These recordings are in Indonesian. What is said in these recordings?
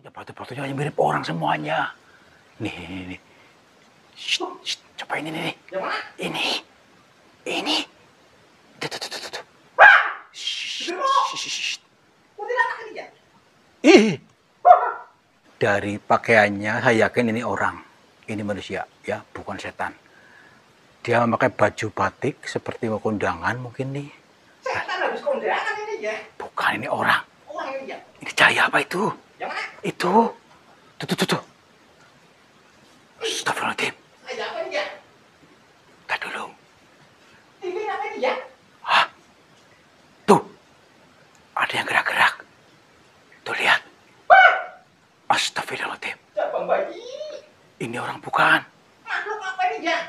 Punya batu-batunya yang mirip orang semuanya. Nih. Shh, coba ini nih. Yang mana? Ini. Tuh. Shh. Ih. Dari pakaiannya saya yakin ini orang. Ini manusia, ya, bukan setan. Dia memakai baju batik seperti mau kondangan mungkin nih. Setan habis kondangan ini ya. Bukan, ini orang. Orang ini ya. Ini cahaya apa itu? Yang mana? Itu. Tuh. Astagfirullahaladzim. Ada apa ini ya? Tar dulu. Ini apa ini ya? Hah? Tuh. Ada yang gerak-gerak. Tuh lihat. Astagfirullahaladzim. Cabang bayi. Ini orang bukan. Makhluk apa ini ya?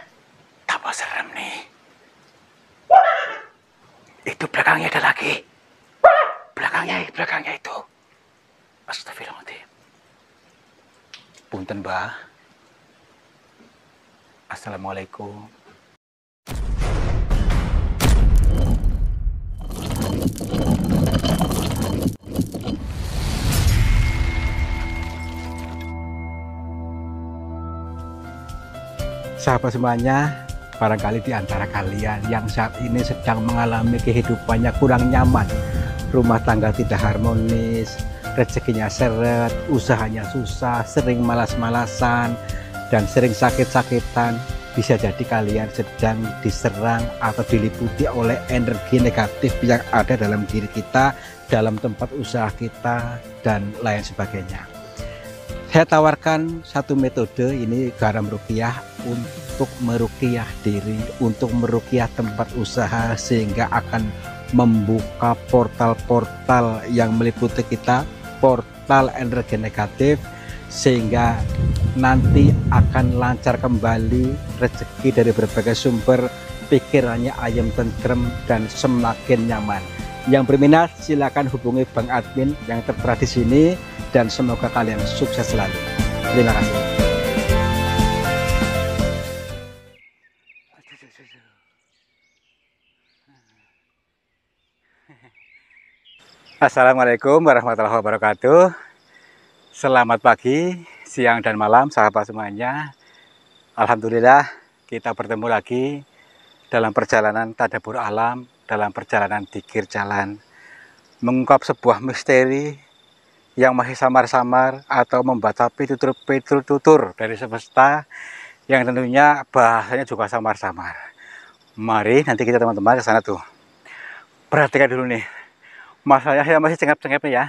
Tambah serem nih. Itu belakangnya ada lagi. Belakangnya itu. Astagfirullahaladzim. Punten, Mbah. Assalamualaikum. Sahabat semuanya, barangkali di antara kalian yang saat ini sedang mengalami kehidupannya kurang nyaman, rumah tangga tidak harmonis, rezekinya seret, usahanya susah, sering malas-malasan, dan sering sakit-sakitan, bisa jadi kalian sedang diserang atau diliputi oleh energi negatif yang ada dalam diri kita, dalam tempat usaha kita, dan lain sebagainya. Saya tawarkan satu metode, ini garam ruqyah, untuk meruqyah diri, untuk meruqyah tempat usaha, sehingga akan membuka portal-portal yang meliputi kita, portal energi negatif, sehingga nanti akan lancar kembali rezeki dari berbagai sumber, pikirannya ayam tentrem dan semakin nyaman. Yang berminat silakan hubungi Bang Admin yang tertera di sini, dan semoga kalian sukses selalu. Terima kasih. Assalamualaikum warahmatullahi wabarakatuh. Selamat pagi, siang, dan malam sahabat semuanya. Alhamdulillah kita bertemu lagi dalam perjalanan tadabbur alam, dalam perjalanan dzikir jalan, mengungkap sebuah misteri yang masih samar-samar atau membaca pitutur dari semesta yang tentunya bahasanya juga samar-samar. Mari nanti kita teman-teman ke sana tuh. Perhatikan dulu nih. Masalahnya saya masih cengap-cengap nih ya.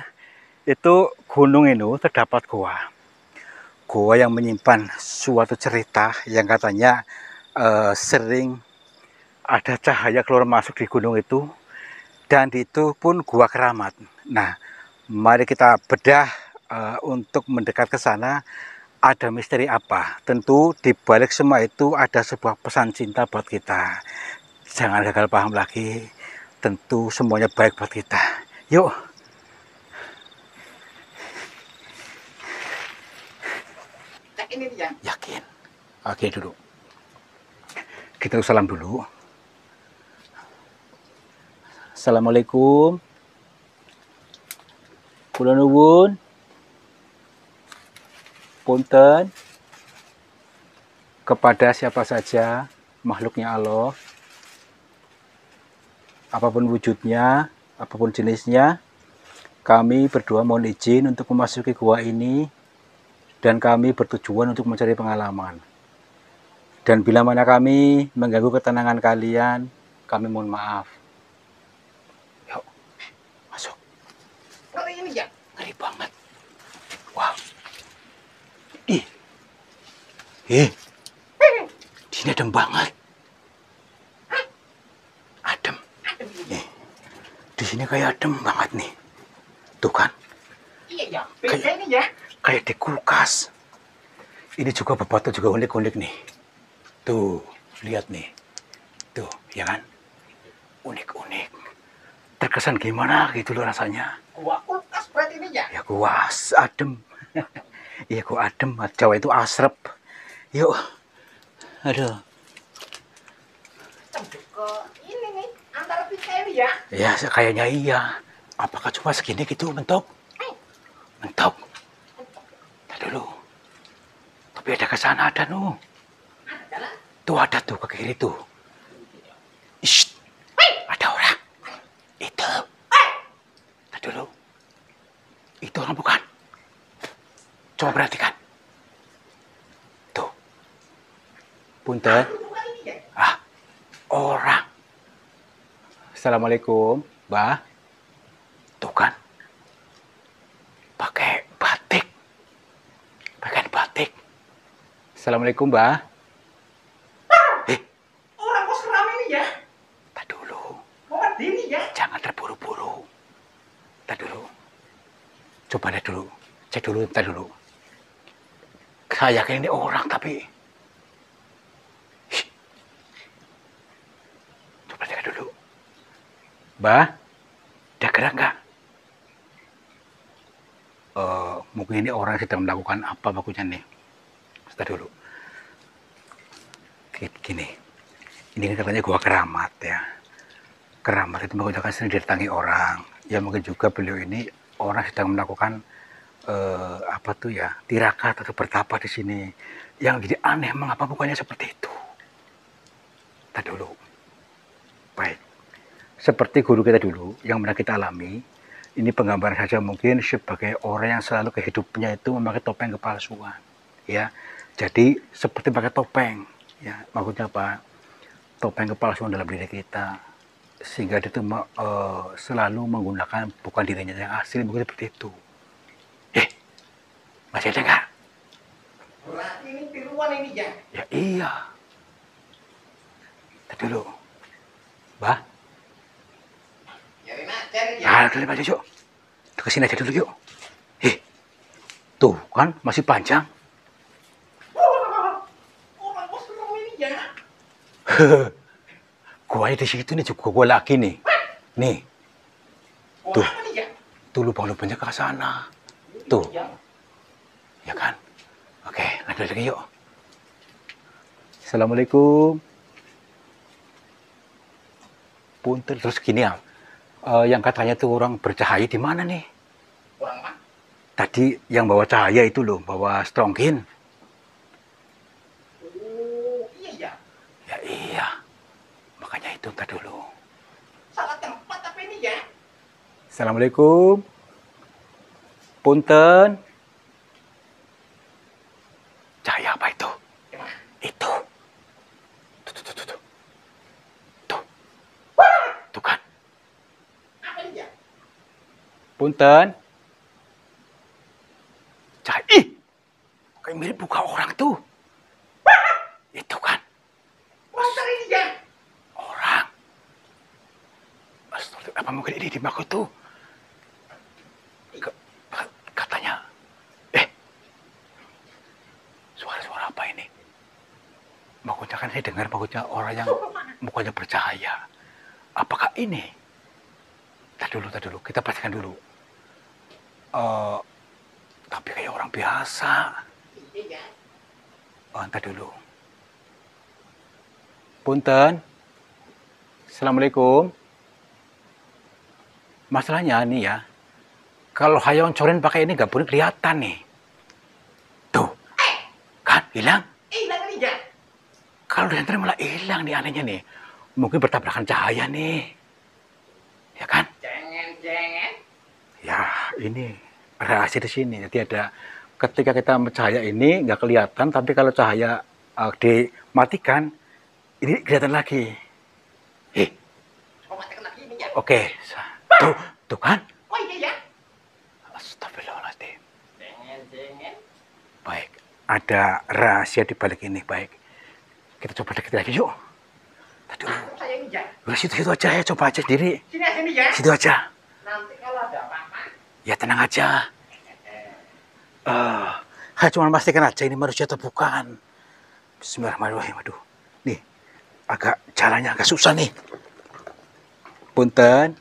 Itu gunung ini terdapat gua. Gua yang menyimpan suatu cerita yang katanya sering ada cahaya keluar masuk di gunung itu, dan itu pun gua keramat. Nah, mari kita bedah untuk mendekat ke sana. Ada misteri apa? Tentu di balik semua itu ada sebuah pesan cinta buat kita. Jangan gagal paham lagi. Tentu semuanya baik buat kita. Yuk. Ini ya. Yakin? Oke dulu. Kita salam dulu. Assalamualaikum. Kula nuwun. Punten. Kepada siapa saja makhluknya Allah, apapun wujudnya, apapun jenisnya, kami berdua mohon izin untuk memasuki gua ini, dan kami bertujuan untuk mencari pengalaman. Dan bila mana kami mengganggu ketenangan kalian, kami mohon maaf. Yuk, masuk. Ngeri ini ya. Ngeri banget. Wow. Ih. Di sini adem banget. Adem. Nih. Di sini kayak adem banget nih. Tuh kan? Iya ya. Beda ini ya. Kayak di kulkas. Ini juga bebatu juga unik-unik nih. Tuh, lihat nih. Tuh, ya kan? Unik-unik. Terkesan gimana gitu loh rasanya. Gua kulkas berarti ini ya. Ya gua adem. Iya gua adem. Jawa itu asrep. Yuk. Aduh. Tembus ke ini nih. Antara pica ini ya. Ya kayaknya iya. Apakah cuma segini gitu mentok? Mentok. Tapi ada ke sana ada nu. Ada jalan. Tuh ada tuh ke kiri tuh. Shh, ada orang. Itu. Tadi dulu. Itu orang bukan? Coba perhatikan. Tuh. Punten. Bukan ini ya. Ah, orang. Assalamualaikum, Mbah. Tuh kan. Pakai batik. Pakai batik. Assalamualaikum, Mbah. Orang kok seram ini ya. Tak dulu. Mau ini ya. Jangan terburu-buru. Tak dulu. Coba lihat dulu. Cek dulu, tak dulu. Saya yakin ini orang tapi. Shh. Coba lihat dulu. Mbah, ada gerak nggak? Mungkin ini orang sedang melakukan apa bagusnya nih. Sebentar dulu. Gini, ini kan katanya gua keramat ya. Keramat itu menggunakan sering didatangi orang. Ya mungkin juga beliau ini orang sedang melakukan apa tuh ya, tirakat atau bertapa di sini. Yang jadi aneh, mengapa bukannya seperti itu? Tadi dulu. Baik. Seperti guru kita dulu yang pernah kita alami, ini penggambaran saja mungkin sebagai orang yang selalu kehidupnya itu memakai topeng kepalsuan. Ya, jadi seperti pakai topeng. Ya, maksudnya apa? Topeng kepalsuan dalam diri kita, sehingga dia itu selalu menggunakan bukan dirinya yang asli, mungkin seperti itu. Masih ada nggak? Berarti ini tiruan ini ya. Ya iya. Tadi dulu, Mbah. Biarin aja nih ya. Ya, udah aja yuk. Kesini aja dulu yuk. Tuh kan masih panjang. Orang kok seram ini ya. Gua di situ nih juga gua lagi nih. Nih, tuh. Orang ini ya. Tuh lubang-lubangnya ke sana. Tuh, Ya. ya kan? Oke, lanjut lagi yuk. Assalamualaikum. Punten terus gini ya. Yang katanya tuh orang bercahaya di mana nih? Orang mana? Tadi yang bawa cahaya itu loh, bawa strongkin. Oh, iya ya. Ya iya. Makanya itu tadi dulu. Salah tempat apa ini ya? Assalamualaikum. Punten. Cahaya apa itu? Gimana? Itu. Tuh. Tuh. Tuh kan. Apa ini ya? Punten. Cahaya. Ih. Kayak mirip muka orang tuh. Itu kan. Monster ini ya. Orang. Astagfirullah. Apa mungkin ini dimaksud tuh? Katanya. Suara-suara apa ini? Maksudnya kan saya dengar maksudnya orang yang mukanya bercahaya. Apakah ini? Tadi dulu. Kita pastikan dulu. Tapi kayak orang biasa. Iya ya. Ntar dulu. Punten. Assalamualaikum. Masalahnya nih ya. Kalau hayang coren pakai ini nggak boleh kelihatan nih. Tuh. Kan hilang. Hilang ini ya. Kalau diantar malah hilang nih anehnya nih. Mungkin bertabrakan cahaya nih. Ya kan? Jangan. Ya ini rahasia di sini. Jadi ada ketika kita cahaya ini nggak kelihatan, tapi kalau cahaya dimatikan, ini kelihatan lagi. Kau matikan lagi ini ya. Oke. Tuh kan? Oh iya ya. Astagfirullahaladzim. Jangan. Baik, ada rahasia di balik ini. Baik, kita coba deket lagi yuk. Tadi dulu. Saya ini ya. Udah situ aja ya, coba aja sendiri. Sini aja nih ya. Situ aja. Nanti kalau ada apa-apa. Ya tenang aja. Cuma pastikan aja ini manusia atau bukan. Bismillahirrahmanirrahim. Aduh, nih agak jalannya agak susah nih. Punten.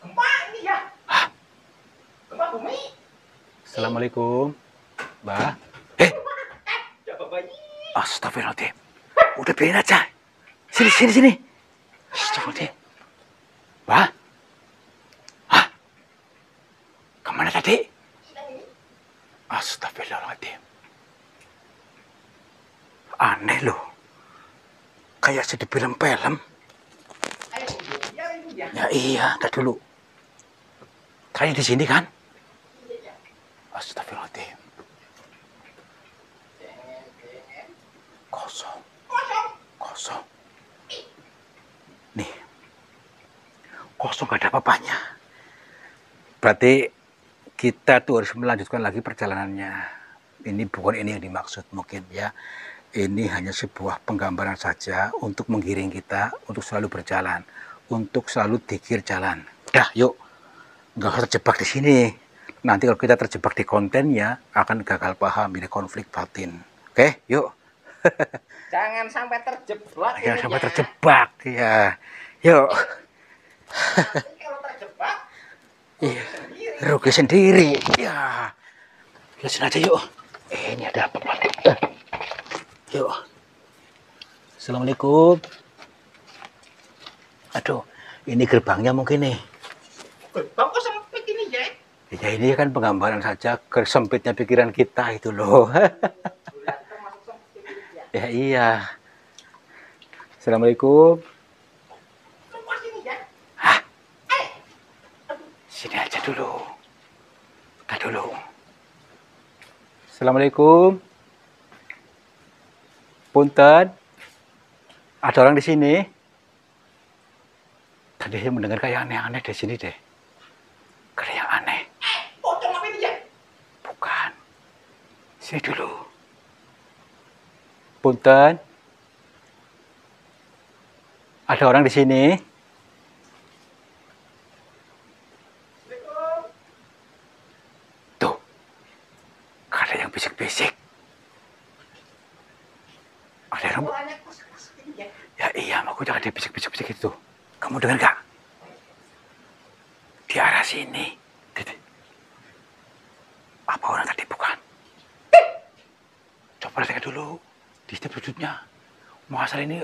Gempa ini ya. Gempa bumi. Assalamualaikum, Mbak. Coba bayi. Astagfirullahaladzim. Udah biarin aja. Sini. Astagfirullahaladzim. Mbak. Kemana tadi? Astagfirullahaladzim. Aneh loh. Kayak sedih film-film. Ayo, ya ini ya. Ya iya, ntar dulu. Kayaknya di sini kan? Iya, ya. Astagfirullahaladzim. Cengen. Kosong, Kosong. kosong. Nih, kosong gak ada apa-apanya. Berarti kita tuh harus melanjutkan lagi perjalanannya. Ini bukan ini yang dimaksud mungkin ya. Ini hanya sebuah penggambaran saja untuk menggiring kita untuk selalu berjalan, untuk selalu dikir jalan. Dah, yuk, nggak usah terjebak di sini. Nanti kalau kita terjebak di kontennya akan gagal paham, ini konflik batin. Oke, yuk. Jangan sampai terjebak Jangan ini sampai ya. terjebak, ya. Yuk. Nanti kalau terjebak, Iya, sendiri. rugi sendiri. Ya, jelasin aja yuk. Ini ada apa Pak? Yuk. Assalamualaikum. Aduh, ini gerbangnya mungkin nih. Gerbang kok sempit ini ya? Ya ini kan penggambaran saja kesempitnya pikiran kita itu loh. Bulan termasuk sempit ini ya. Ya iya. Assalamualaikum. Lepas ini ya. Hah? Sini aja dulu. Kita dulu. Assalamualaikum. Punten. Ada orang di sini. Tadi saya mendengar kayak aneh-aneh di sini deh. Kayak yang aneh. Pocong apa ini ya? Bukan. Sini dulu. Punten. Ada orang di sini. Tuh. Ada yang bisik-bisik. Ada yang... Suaranya kus-kus ini ya. Ya iya, aku jangan dibisik-bisik itu. Kamu dengar nggak? Di arah sini. Apa orang tadi bukan? Coba lihat dulu di setiap sudutnya. Masa ini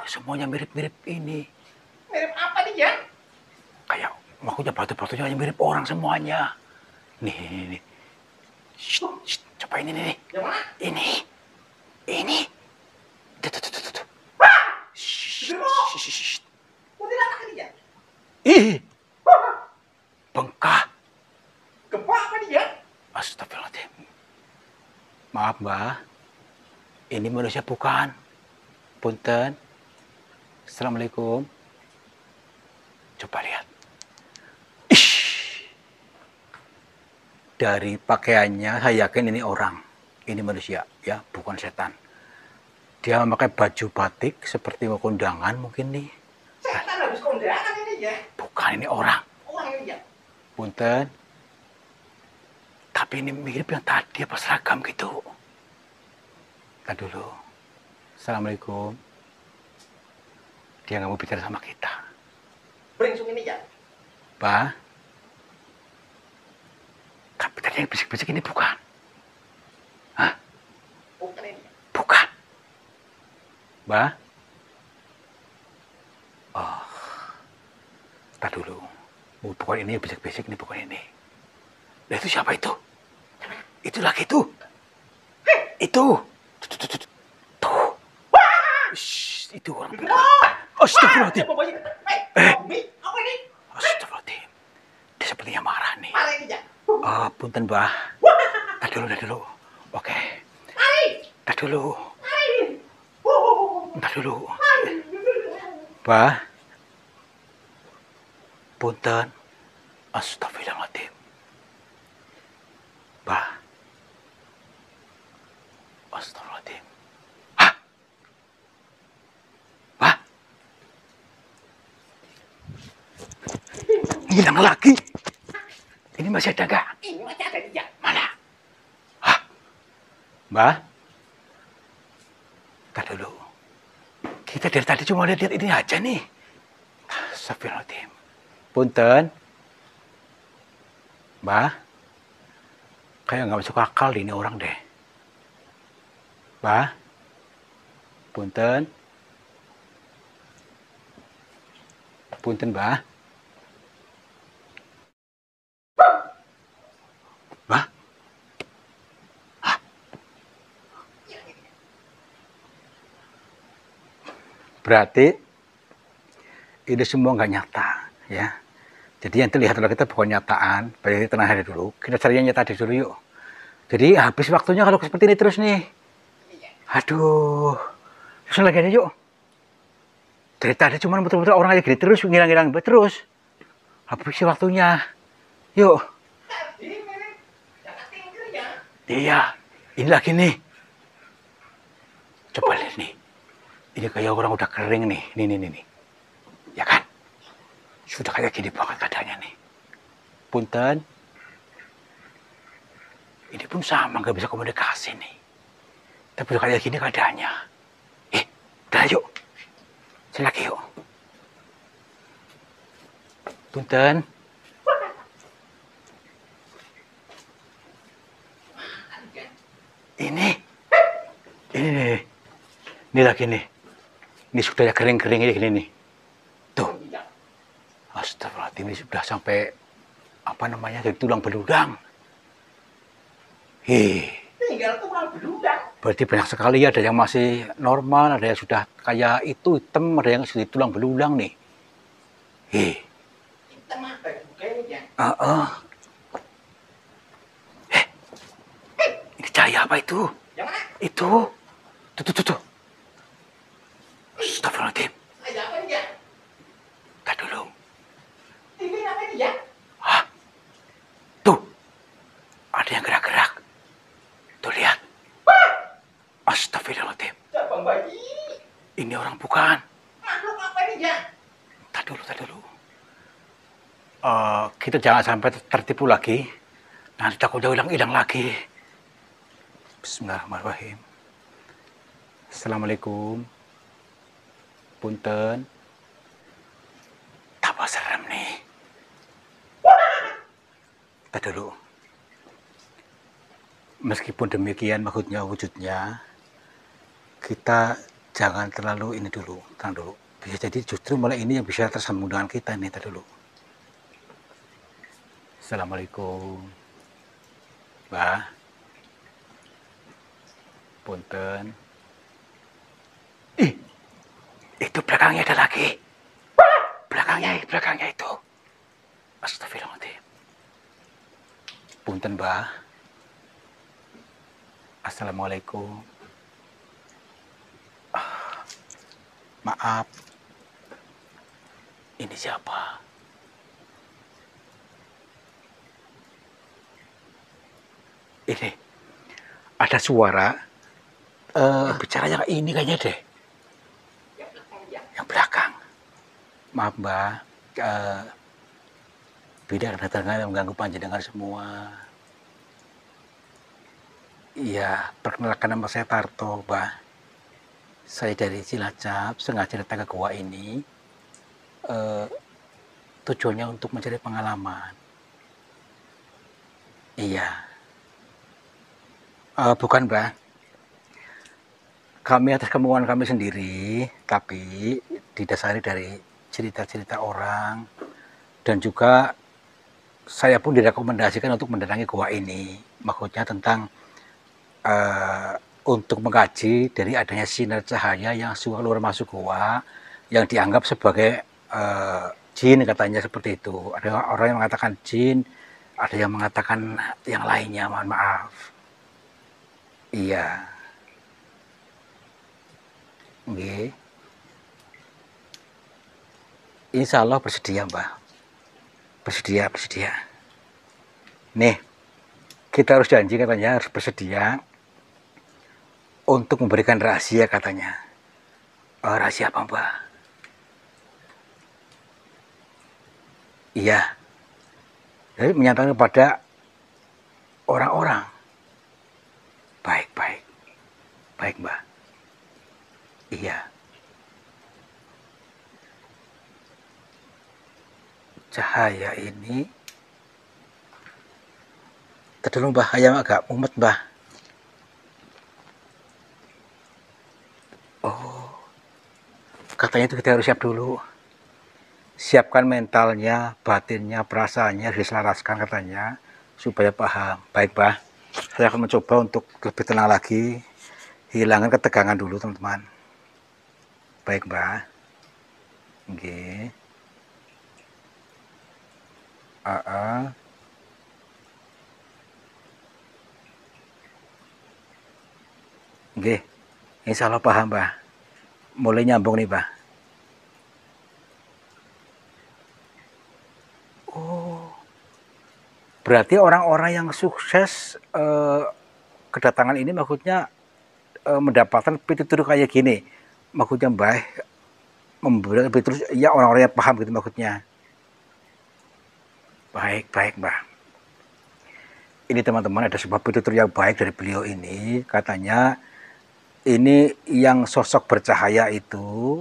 semuanya mirip-mirip ini. Mirip apa nih ya? Kayak makanya batu-batunya yang mirip orang semuanya. Nih. Shh, coba ini nih. Yang mana? Ini. Tuh. Shh. Kuntilanak ini ya? Ih, bengkak. Gempa apa nih ya? Astagfirullahaladzim. Maaf mbak, ini manusia bukan. Punten. Assalamualaikum. Coba lihat. Ish. Dari pakaiannya saya yakin ini orang. Ini manusia ya, bukan setan. Dia memakai baju batik seperti mau kondangan mungkin nih. Setan habis kondangan ini ya? Bukan, ini orang. Orang ini ya? Punten. Tapi ini mirip yang tadi apa seragam gitu. Kita dulu. Assalamualaikum. Dia nggak mau bicara sama kita. Beringsung ini ya? Pak. Tapi tadi yang bisik-bisik ini bukan. Hah? Bukan ini ya? Bukan. Mbak? Oh. Kita dulu. Bukan ini yang bisik-bisik, ini bukan ini. Nah itu siapa itu? Itu lagi itu. Itu. Tuh. Shh, itu orang. Astagfirullahaladzim. Apa ini? Astagfirullahaladzim. Dia sepertinya marah nih. Marah ini ya? Punten, Mbah. Tar dulu. Oke. Tar dulu. Mbah. Punten. Astagfirullahaladzim. Mbah. Astagfirullahaladzim. Hah? Mbah? Hilang lagi. Ini masih ada nggak? Ini masih ada dia. Mana? Hah? Mbah? Ntar dulu. Kita dari tadi cuma lihat ini aja nih. Astagfirullahaladzim. Punten. Mbah? Kayak nggak masuk akal ini orang deh. Mbah? Punten. Punten, Mbah? Mbah? Hah? Berarti ini semua nggak nyata, ya. Jadi yang terlihat oleh kita bukan nyataan, berarti tenang aja dulu. Kita cari yang nyata dulu yuk. Jadi habis waktunya kalau seperti ini terus nih. Aduh, terus lagi aja yuk. Dari tadi cuma betul-betul orang aja gini terus, ngilang-ngilang terus. Habis waktunya. Yuk. Iya, ini lagi nih. Coba lihat nih. Ini kayak orang udah kering nih. Nih. Ya kan? Sudah kayak gini banget keadaannya nih. Punten. Ini pun sama, nggak bisa komunikasi nih. Tapi udah kayak gini keadaannya. Udah yuk. Saya lagi yuk. Punten. Ini lagi nih. Ini sudah ya kering-kering ini gini nih. Tuh. Astagfirullahaladzim, ini sudah sampai apa namanya dari tulang belulang. Tinggal tulang belulang. Berarti banyak sekali, ada yang masih normal, ada yang sudah kayak itu hitam, ada yang sudah tulang belulang nih. Hitam apa bukannya? Ini cahaya apa itu? Yang mana? Itu. Tuh. Astagfirullahaladzim. Ada apa dia? Tadi dulu. Ini apa dia? Hah? Tuh. Ada yang gerak-gerak. Tuh lihat. Astagfirullahaladzim. Cabang bayi. Ini orang bukan. Makhluk apa dia? Tadi dulu. Kita jangan sampai tertipu lagi. Nanti takutnya hilang lagi. Bismillahirrahmanirrahim. Assalamualaikum. Punten. Tambah serem nih. Tadi dulu. Meskipun demikian maksudnya wujudnya, kita jangan terlalu ini dulu, tenang dulu. Bisa jadi justru malah ini yang bisa tersambung dengan kita nih, tadi dulu. Assalamualaikum. Mbah. Punten. Itu belakangnya ada lagi. Belakangnya itu. Astagfirullahaladzim. Punten, Mbah. Assalamualaikum. Maaf. Ini siapa? Ini. Ada suara. Bicara yang ini kayaknya deh. Yang belakang. Maaf, Mbak. Beda kedatangan mengganggu panjenengan semua. Iya, perkenalkan nama saya Tarto, Mbak. Saya dari Cilacap, sengaja datang ke gua ini. Tujuannya untuk mencari pengalaman. Iya. Bukan, Mbak. Kami atas kemauan kami sendiri, tapi didasari dari cerita-cerita orang, dan juga saya pun direkomendasikan untuk mendatangi gua ini. Maksudnya tentang untuk mengkaji dari adanya sinar cahaya yang keluar masuk gua, yang dianggap sebagai jin, katanya seperti itu. Ada orang yang mengatakan jin, ada yang mengatakan yang lainnya, mohon maaf. Iya. Nggih. Insya Allah bersedia, Mbak. Bersedia. Nih, kita harus janji katanya, harus bersedia untuk memberikan rahasia katanya. Rahasia apa, Mbak? Iya. Jadi menyatakan kepada orang-orang. Baik, Mbak. Iya. Cahaya ini terlalu bahaya, agak mumet, Mbah. Oh, katanya itu kita harus siap dulu. Siapkan mentalnya, batinnya, perasaannya, diselaraskan katanya, supaya paham. Baik, Mbah. Saya akan mencoba untuk lebih tenang lagi, hilangkan ketegangan dulu, teman-teman. Baik, Mbah. Nggih. Heeh. Nggih. Insyaallah paham, Mbah. Mulai nyambung nih, Mbah. Oh, berarti orang-orang yang sukses kedatangan ini maksudnya mendapatkan pitutur kayak gini. Maksudnya Mbah memberikan pitutur ya orang-orang yang paham gitu maksudnya. Baik, baik, Mbah. Ini teman-teman ada sebuah pitutur yang baik dari beliau ini. Katanya ini yang sosok bercahaya itu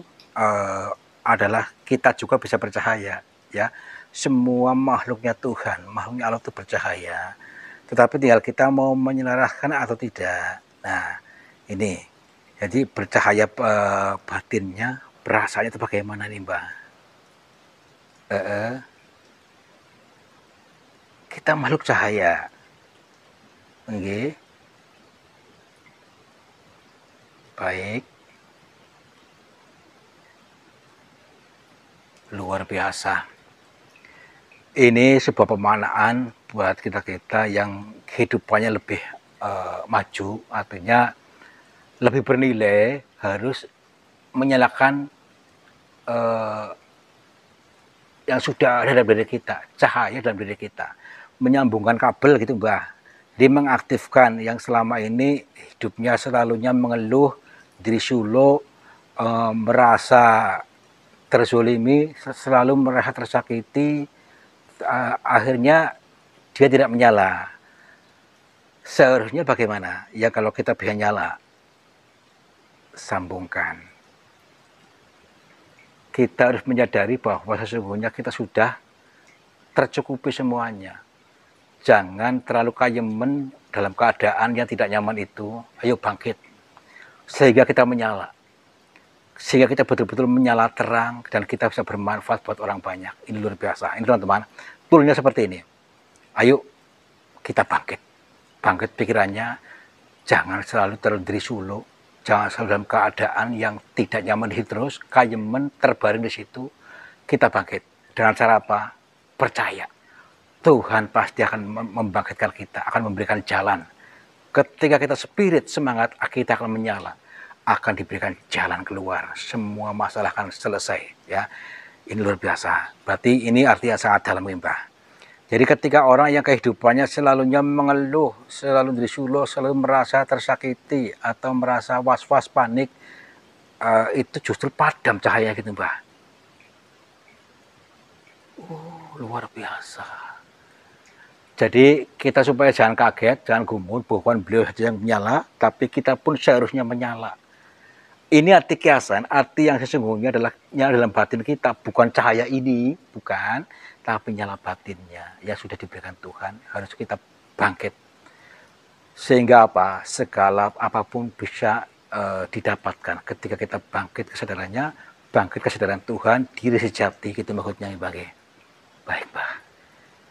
adalah kita juga bisa bercahaya, ya. Semua makhluknya Tuhan, makhluknya Allah itu bercahaya. Tetapi tinggal kita mau menyelaraskan atau tidak. Nah, ini. Jadi bercahaya batinnya, perasaannya itu bagaimana nih, Mbak? Kita makhluk cahaya. Nggih. Baik. Luar biasa. Ini sebuah pemanaan buat kita-kita yang kehidupannya lebih maju, artinya lebih bernilai, harus menyalakan yang sudah ada dalam diri kita, cahaya dalam diri kita, menyambungkan kabel gitu, Mbah. Dia mengaktifkan yang selama ini hidupnya selalunya mengeluh, diri suluk, merasa terzolimi, selalu merasa tersakiti, akhirnya dia tidak menyala. Seharusnya bagaimana? Ya kalau kita bisa nyala, sambungkan. Kita harus menyadari bahwa sesungguhnya kita sudah tercukupi semuanya. Jangan terlalu kayemen dalam keadaan yang tidak nyaman itu. Ayo bangkit. Sehingga kita menyala. Sehingga kita betul-betul menyala terang dan kita bisa bermanfaat buat orang banyak. Ini luar biasa. Ini teman-teman, toolnya seperti ini. Ayo kita bangkit. Bangkit pikirannya. Jangan selalu terdiri suluk. Jangan selalu dalam keadaan yang tidak nyaman di terus, kayemen terbaring di situ. Kita bangkit. Dengan cara apa? Percaya. Tuhan pasti akan membangkitkan kita, akan memberikan jalan. Ketika kita spirit, semangat, kita akan menyala. Akan diberikan jalan keluar. Semua masalah akan selesai. Ya, ini luar biasa. Berarti ini artinya sangat dalam, Mbah. Jadi ketika orang yang kehidupannya selalunya mengeluh, selalu disuruh, selalu merasa tersakiti atau merasa was-was, panik, itu justru padam cahaya gitu, Mbah. Oh, luar biasa. Jadi kita supaya jangan kaget, jangan gumun, bukan beliau saja yang menyala, tapi kita pun seharusnya menyala. Ini arti kiasan, arti yang sesungguhnya adalah nyala dalam batin kita, bukan cahaya ini, bukan, tapi nyala batinnya yang sudah diberikan Tuhan, harus kita bangkit. Sehingga apa? Segala apapun bisa didapatkan ketika kita bangkit kesadarannya, bangkit kesadaran Tuhan, diri sejati, gitu maksudnya, Bagai. Baik, Pak.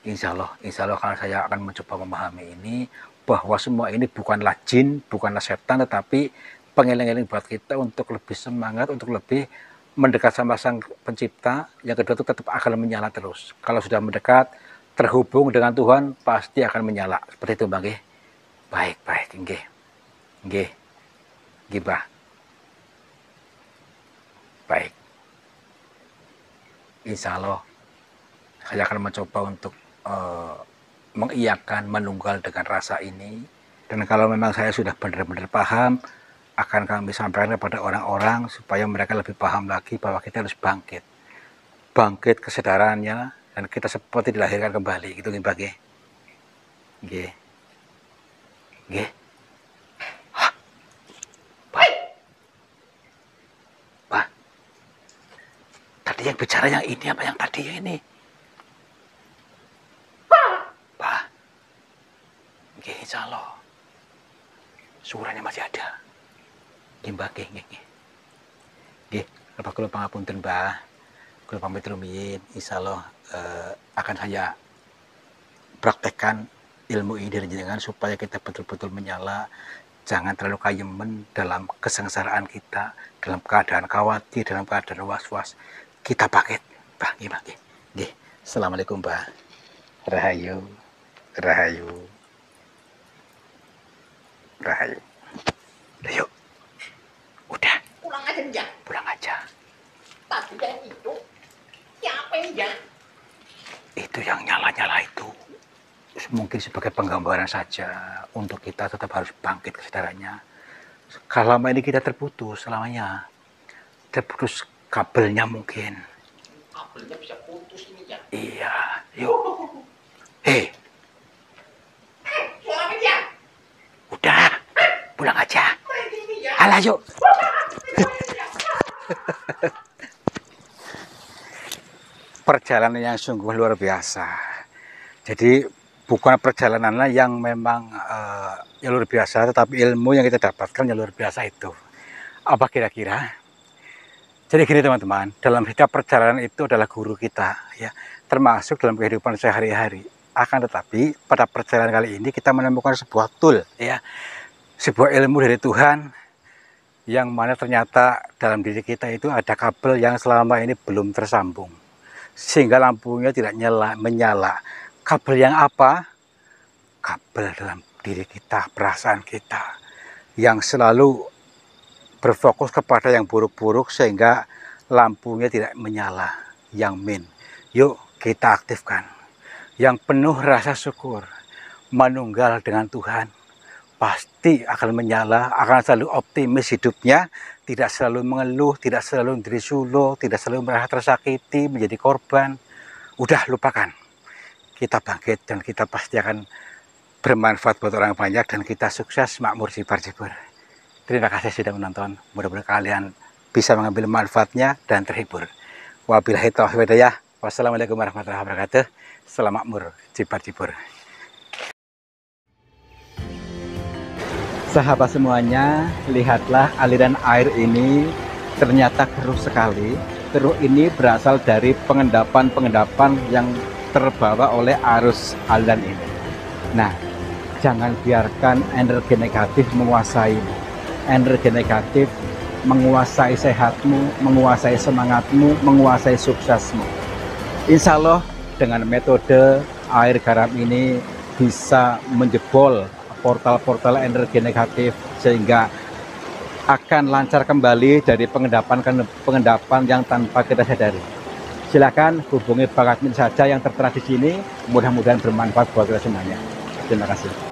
Insya Allah karena saya akan mencoba memahami ini, bahwa semua ini bukanlah jin, bukanlah setan, tetapi pengeling-eling buat kita untuk lebih semangat, untuk lebih mendekat sama Sang Pencipta. Yang kedua itu tetap akan menyala terus. Kalau sudah mendekat, terhubung dengan Tuhan, pasti akan menyala. Seperti itu, Bang. Baik, baik. Nggih. Nggih. Nggih, Mbah. Baik. Insya Allah, saya akan mencoba untuk mengiyakan, menunggal dengan rasa ini. Dan kalau memang saya sudah benar-benar paham, akan kami sampaikan kepada orang-orang supaya mereka lebih paham lagi bahwa kita harus bangkit. Bangkit kesadarannya dan kita seperti dilahirkan kembali. Gitu nggih, Pak. Nggih. Nggih. Pak. Pak. Tadi yang bicara yang ini apa yang tadi ini? Pak. Nggih, insyaallah. Suaranya masih ada. Nggih, Mbah, nggih. Nggih, apa kula pangapunten, Mbah. Kula pamit rumiyin, insyaallah akan saya praktekkan ilmu ini dari jenengan supaya kita betul-betul menyala, Jangan terlalu kayemen dalam kesengsaraan kita, dalam keadaan khawatir, dalam keadaan was-was. Kita paket, Mbah, nggih. Nggih. Assalamualaikum, Mbah. Rahayu. Rahayu. Rahayu. Ayo. Udah, Pulang aja nih, Jang. pulang aja. Tadi yang itu. Siapa ini, Jang? Itu yang nyala-nyala itu mungkin sebagai penggambaran saja untuk kita tetap harus bangkit kesadarannya. Kalau selama ini kita terputus selamanya, terputus kabelnya mungkin. Kabelnya bisa putus ini, Jang. Iya, yuk. Hei, Suara apa, Jang? udah, pulang aja. Berhenti ini, Jang. Alah, yuk. Perjalanan yang sungguh luar biasa. Jadi bukan perjalanan yang memang yang luar biasa, tetapi ilmu yang kita dapatkan yang luar biasa itu. Apa kira-kira? Jadi gini teman-teman, dalam setiap perjalanan itu adalah guru kita, ya, termasuk dalam kehidupan sehari-hari. Akan tetapi pada perjalanan kali ini kita menemukan sebuah tool, ya, sebuah ilmu dari Tuhan yang mana ternyata dalam diri kita itu ada kabel yang selama ini belum tersambung, sehingga lampunya tidak menyala. Kabel yang apa? Kabel dalam diri kita, perasaan kita, yang selalu berfokus kepada yang buruk-buruk sehingga lampunya tidak menyala, yang min. Yuk kita aktifkan. Yang penuh rasa syukur, manunggal dengan Tuhan, pasti akan menyala, akan selalu optimis hidupnya, tidak selalu mengeluh, tidak selalu menjadi sulo, tidak selalu merasa tersakiti, menjadi korban. Udah lupakan. Kita bangkit dan kita pasti akan bermanfaat buat orang banyak dan kita sukses makmur jibar-jibur. Terima kasih sudah menonton. Mudah-mudahan kalian bisa mengambil manfaatnya dan terhibur. Wabillahi taufiq wal hidayah. Wassalamualaikum warahmatullahi wabarakatuh. Salam makmur jibar-jibur. Sahabat semuanya, lihatlah aliran air ini ternyata keruh sekali. Keruh ini berasal dari pengendapan-pengendapan yang terbawa oleh arus aliran ini. Nah, jangan biarkan energi negatif menguasaimu. Energi negatif menguasai sehatmu, menguasai semangatmu, menguasai suksesmu. Insya Allah dengan metode air garam ini bisa menjebol portal-portal energi negatif sehingga akan lancar kembali dari pengendapan yang tanpa kita sadari. Silakan hubungi Bang Admin saja yang tertera di sini. Mudah-mudahan bermanfaat buat kita semuanya. Terima kasih.